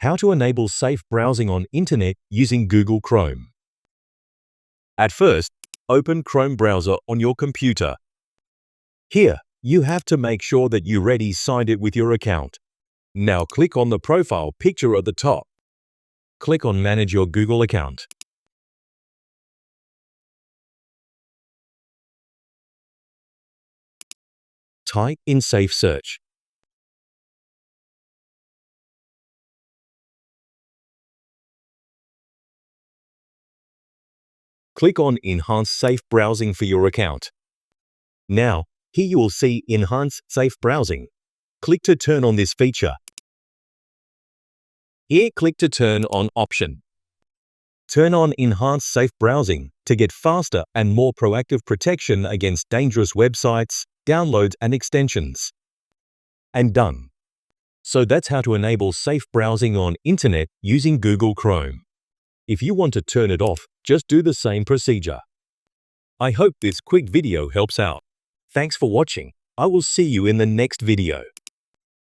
How to enable safe browsing on Internet using Google Chrome. At first, open Chrome browser on your computer. Here, you have to make sure that you already signed it with your account. Now click on the profile picture at the top. Click on Manage your Google account. Type in Safe Search. Click on Enhance Safe Browsing for your account. Now, here you will see Enhance Safe Browsing. Click to turn on this feature. Here, click to turn on option. Turn on Enhance Safe Browsing to get faster and more proactive protection against dangerous websites, downloads, and extensions. And done. So that's how to enable safe browsing on Internet using Google Chrome. If you want to turn it off, just do the same procedure. I hope this quick video helps out. Thanks for watching. I will see you in the next video.